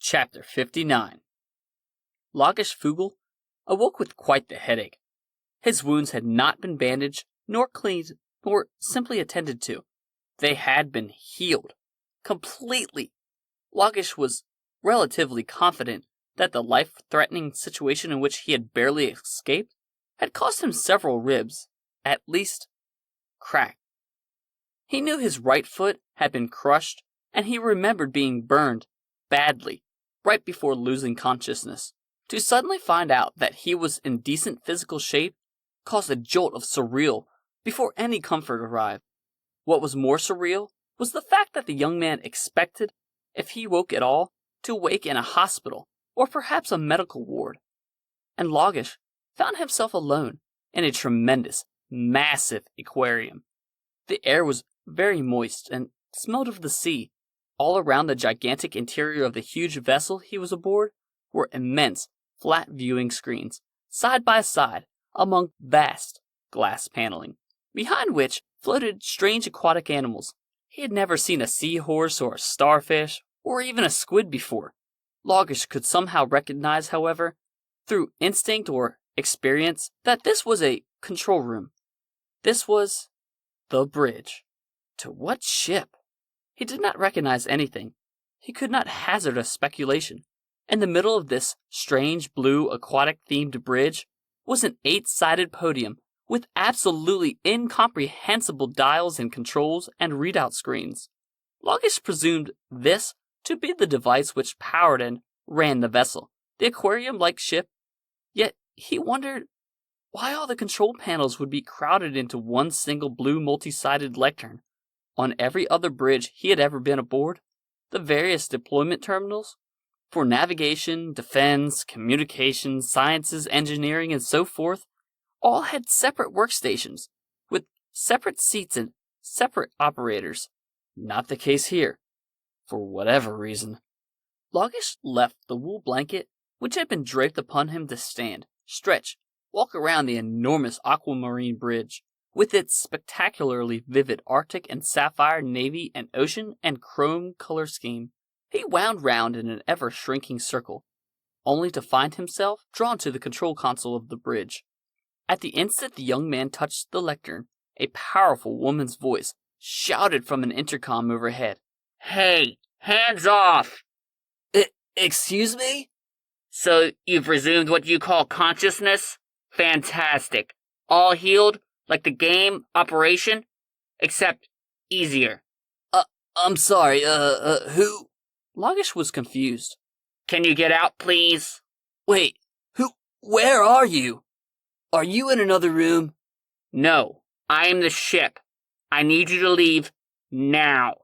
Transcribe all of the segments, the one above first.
Chapter 59. Loggish Fugel awoke with quite the headache. His wounds had not been bandaged, nor cleaned, nor simply attended to. They had been healed. Completely. Loggish was relatively confident that the life-threatening situation in which he had barely escaped had cost him several ribs, at least cracked. He knew his right foot had been crushed, and he remembered being burned badly right before losing consciousness. To suddenly find out that he was in decent physical shape caused a jolt of surreal before any comfort arrived. What was more surreal was the fact that the young man expected, if he woke at all, to wake in a hospital or perhaps a medical ward. And Loggish found himself alone in a tremendous, massive aquarium. The air was very moist and smelled of the sea. All around the gigantic interior of the huge vessel he was aboard were immense, flat viewing screens, side by side, among vast glass paneling, behind which floated strange aquatic animals. He had never seen a seahorse or a starfish, or even a squid before. Loggish could somehow recognize, however, through instinct or experience, that this was a control room. This was the bridge. To what ship? He did not recognize anything. He could not hazard a speculation. In the middle of this strange blue aquatic-themed bridge was an 8-sided podium with absolutely incomprehensible dials and controls and readout screens. Loggish presumed this to be the device which powered and ran the vessel, the aquarium-like ship, yet he wondered why all the control panels would be crowded into one single blue multi-sided lectern. On every other bridge he had ever been aboard, the various deployment terminals, for navigation, defense, communications, sciences, engineering, and so forth, all had separate workstations, with separate seats and separate operators. Not the case here, for whatever reason. Loggish left the wool blanket which had been draped upon him to stand, stretch, walk around the enormous aquamarine bridge, with its spectacularly vivid Arctic and sapphire navy and ocean and chrome color scheme. He wound round in an ever-shrinking circle, only to find himself drawn to the control console of the bridge. At the instant the young man touched the lectern, a powerful woman's voice shouted from an intercom overhead. "Hey, hands off!" Excuse me? So you've resumed what you call consciousness? Fantastic. All healed, like the game, Operation? Except easier. I'm sorry, who? Loggish was confused. Can you get out, please? Wait, where are you? Are you in another room? No, I am the ship. I need you to leave now.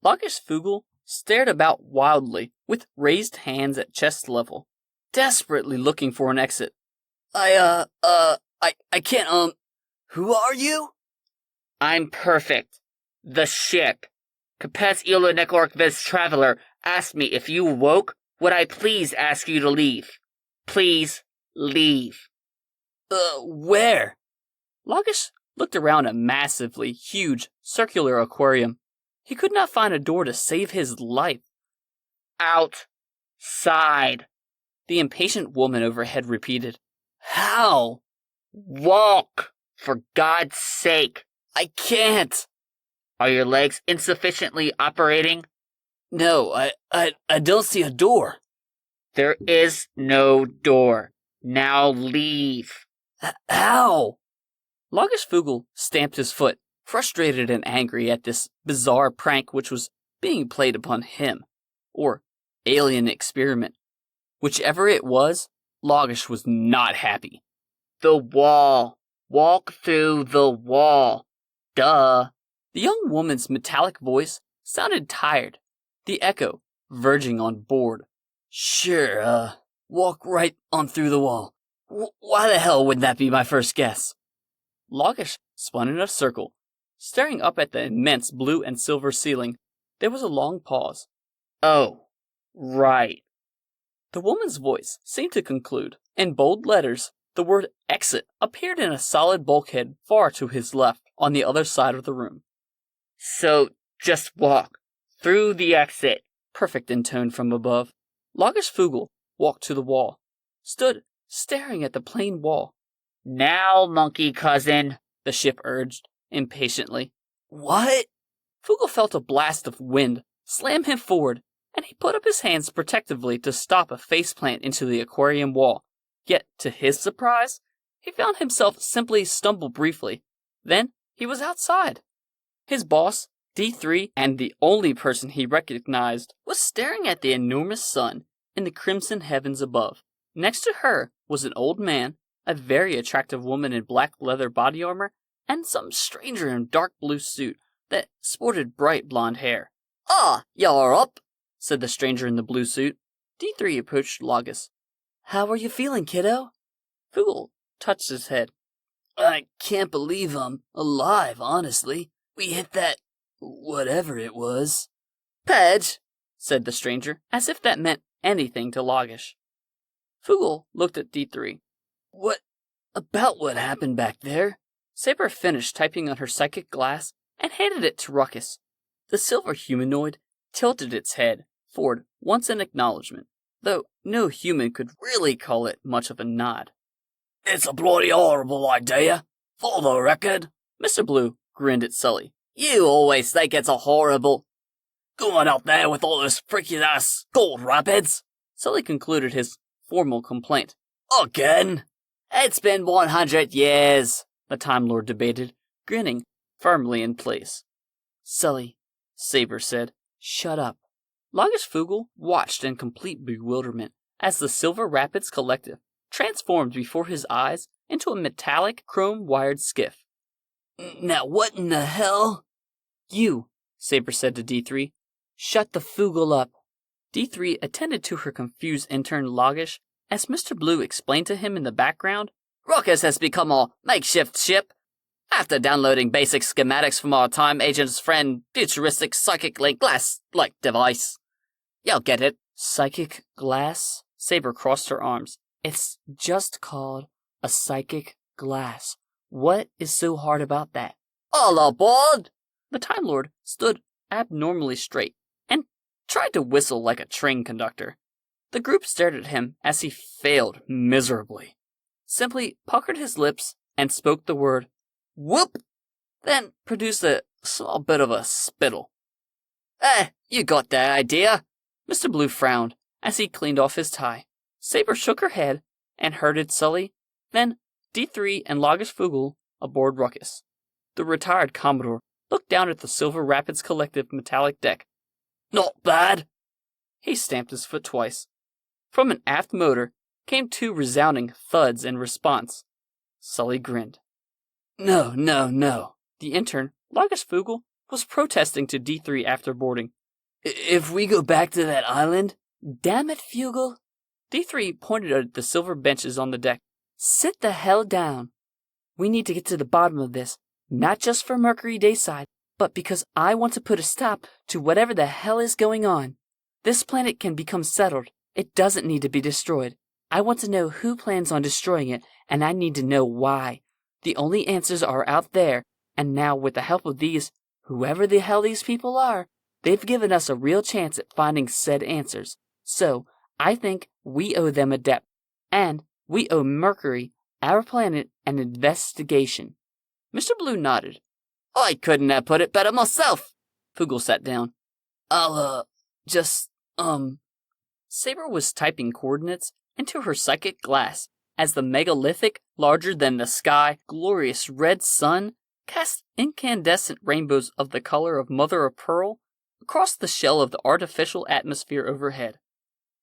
Loggish Fugel stared about wildly, with raised hands at chest level, desperately looking for an exit. I can't, who are you? I'm perfect. The ship. Kapes Ilonekork Ves Traveler asked me if you woke, would I please ask you to leave? Please leave. Where? Loggish looked around a massively huge circular aquarium. He could not find a door to save his life. Outside, the impatient woman overhead repeated. How? Walk, for God's sake. I can't. Are your legs insufficiently operating? No, I don't see a door. There is no door. Now leave. How? Loggish Fugel stamped his foot, frustrated and angry at this bizarre prank which was being played upon him, or alien experiment. Whichever it was, Loggish was not happy. The wall. Walk through the wall. Duh. The young woman's metallic voice sounded tired, the echo verging on bored. Sure, walk right on through the wall. Why the hell wouldn't that be my first guess? Loggish spun in a circle, staring up at the immense blue and silver ceiling. There was a long pause. Oh, right. The woman's voice seemed to conclude. In bold letters, the word exit appeared in a solid bulkhead far to his left, on the other side of the room. So, just walk through the exit. Perfect in tone from above. Loggish Fugel walked to the wall, stood staring at the plain wall. "Now, monkey cousin," the ship urged, impatiently. "What?" Fugel felt a blast of wind slam him forward, and he put up his hands protectively to stop a faceplant into the aquarium wall. Yet, to his surprise, he found himself simply stumble briefly. Then he was outside. His boss, D3, and the only person he recognized, was staring at the enormous sun in the crimson heavens above. Next to her was an old man, a very attractive woman in black leather body armor, and some stranger in dark blue suit that sported bright blonde hair. "Ah, you're up," said the stranger in the blue suit. D3 approached Logis. "How are you feeling, kiddo?" Fugel touched his head. "I can't believe I'm alive, honestly. We hit that whatever it was." "Pedge," said the stranger, as if that meant anything to Logis. Fugel looked at D3. "What about what happened back there?" Saber finished typing on her psychic glass and handed it to Ruckus. The silver humanoid tilted its head forward once in acknowledgement, though no human could really call it much of a nod. "It's a bloody horrible idea, for the record." Mr. Blue grinned at Sully. "You always think it's a horrible. Going out there with all those freaky-ass gold rapids." Sully concluded his formal complaint. "Again? It's been 100 years, the Time Lord debated, grinning firmly in place. "Sully," Saber said, "shut up." Loggish Fugel watched in complete bewilderment as the Silver Rapids Collective transformed before his eyes into a metallic, chrome-wired skiff. "Now what in the hell?" "You," Saber said to D3, "shut the Fugel up." D3 attended to her confused intern Loggish as Mr. Blue explained to him in the background. "Ruckus has become our makeshift ship. After downloading basic schematics from our time agent's friend, futuristic psychic link glass-like device. You'll get it." "Psychic glass?" Saber crossed her arms. "It's just called a psychic glass. What is so hard about that?" "All aboard!" The Time Lord stood abnormally straight and tried to whistle like a train conductor. The group stared at him as he failed miserably, simply puckered his lips and spoke the word "whoop," then produced a small bit of a spittle. You got that idea." Mr. Blue frowned as he cleaned off his tie. Saber shook her head and herded Sully, then D3 and Loggish Fugel aboard Ruckus. The retired Commodore looked down at the Silver Rapids Collective metallic deck. "Not bad." He stamped his foot twice. From an aft motor came two resounding thuds in response. Sully grinned. No. The intern, Loggish Fugel, was protesting to D3 after boarding. "If we go back to that island..." "Damn it, Fugel." D3 pointed at the silver benches on the deck. "Sit the hell down. We need to get to the bottom of this, not just for Mercury Dayside, but because I want to put a stop to whatever the hell is going on. This planet can become settled. It doesn't need to be destroyed. I want to know who plans on destroying it, and I need to know why. The only answers are out there, and now with the help of whoever the hell these people are, they've given us a real chance at finding said answers. So, I think we owe them a debt, and we owe Mercury, our planet, an investigation." Mr. Blue nodded. "I couldn't have put it better myself." Fugel sat down. "I'll, Saber was typing coordinates into her psychic glass as the megalithic, larger-than-the-sky, glorious red sun cast incandescent rainbows of the color of mother-of-pearl across the shell of the artificial atmosphere overhead.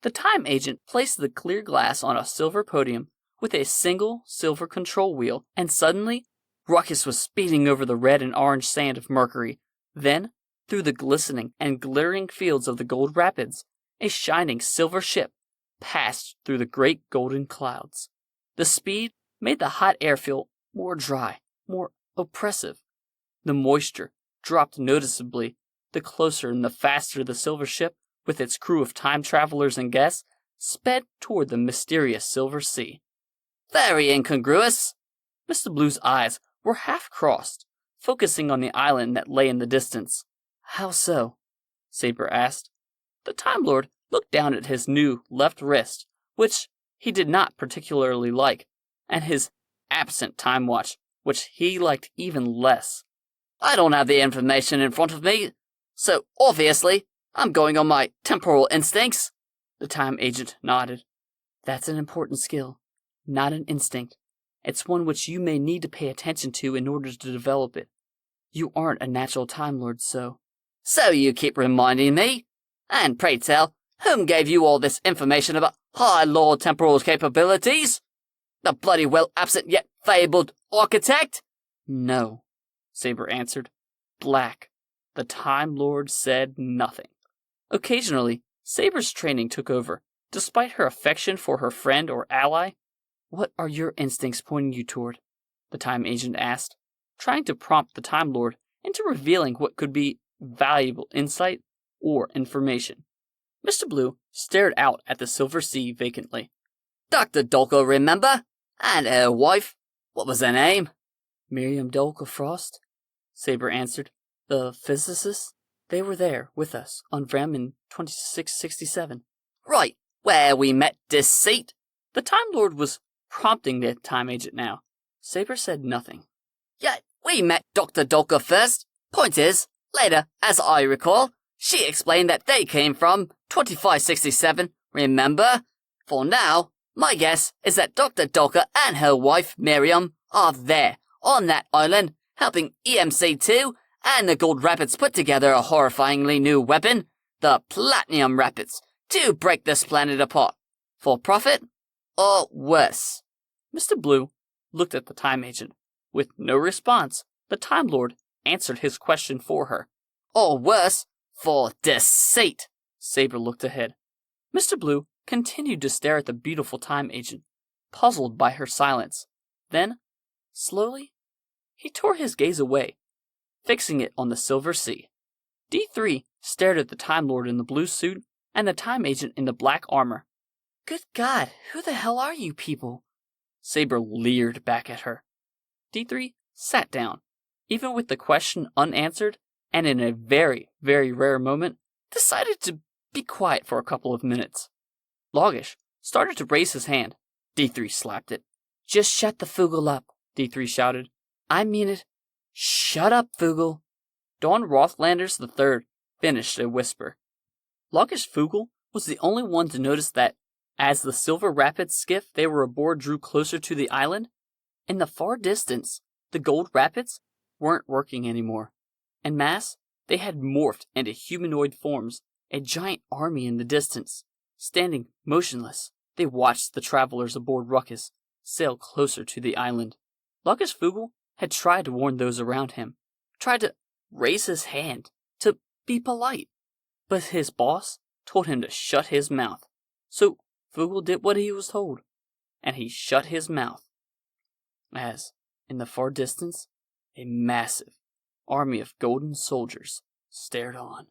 The time agent placed the clear glass on a silver podium with a single silver control wheel, and suddenly, Ruckus was speeding over the red and orange sand of Mercury. Then, through the glistening and glittering fields of the Gold Rapids, a shining silver ship passed through the great golden clouds. The speed made the hot air feel more dry, more oppressive. The moisture dropped noticeably the closer and the faster the silver ship, with its crew of time travelers and guests, sped toward the mysterious silver sea. "Very incongruous." Mr. Blue's eyes were half-crossed, focusing on the island that lay in the distance. "How so?" Saber asked. The Time Lord looked down at his new left wrist, which he did not particularly like, and his absent time watch, which he liked even less. I don't have the information in front of me, so obviously I'm going on my temporal instincts. The time agent nodded. That's an important skill, not an instinct. It's one which you may need to pay attention to in order to develop it. You aren't a natural Time Lord, so... So you keep reminding me? And pray tell, whom gave you all this information about High Lord Temporal's capabilities? The bloody well absent yet fabled architect? No, Saber answered. Black. The Time Lord said nothing. Occasionally, Saber's training took over, despite her affection for her friend or ally. What are your instincts pointing you toward? The time agent asked, trying to prompt the Time Lord into revealing what could be valuable insight or information. Mr. Blue stared out at the silver sea vacantly. Dr. Dolko, remember? And her wife. What was her name? Miriam Dolko Frost, Saber answered. The physicists? They were there with us on Vrem in 2667. Right, where we met Deceit. The Time Lord was prompting the time agent now. Saber said nothing. Yeah, we met Dr. Dolko first. Point is, later, as I recall, she explained that they came from 2567, remember? For now, my guess is that Dr. Dolko and her wife, Miriam, are there, on that island, helping EMC2 and the Gold Rapids put together a horrifyingly new weapon, the Platinum Rapids, to break this planet apart. For profit? Or worse? Mr. Blue looked at the time agent. With no response, the Time Lord answered his question for her. Or worse, for deceit. Saber looked ahead. Mr. Blue continued to stare at the beautiful time agent, puzzled by her silence. Then, slowly, he tore his gaze away, fixing it on the silver sea. D3 stared at the Time Lord in the blue suit and the time agent in the black armor. Good God, who the hell are you people? Saber leered back at her. D3 sat down, even with the question unanswered, and in a very, very rare moment, decided to be quiet for a couple of minutes. Loggish started to raise his hand. D3 slapped it. Just shut the Fugel up, D3 shouted. I mean it. Shut up, Fugel. Don Rothlanders III finished a whisper. Loggish Fugel was the only one to notice that, as the Silver Rapids skiff they were aboard drew closer to the island, in the far distance, the Gold Rapids weren't working anymore. En masse, they had morphed into humanoid forms, a giant army in the distance. Standing motionless, they watched the travelers aboard Ruckus sail closer to the island. Loggish Fugel had tried to warn those around him, tried to raise his hand, to be polite. But his boss told him to shut his mouth. So Fugel did what he was told, and he shut his mouth. As, in the far distance, a massive army of golden soldiers stared on.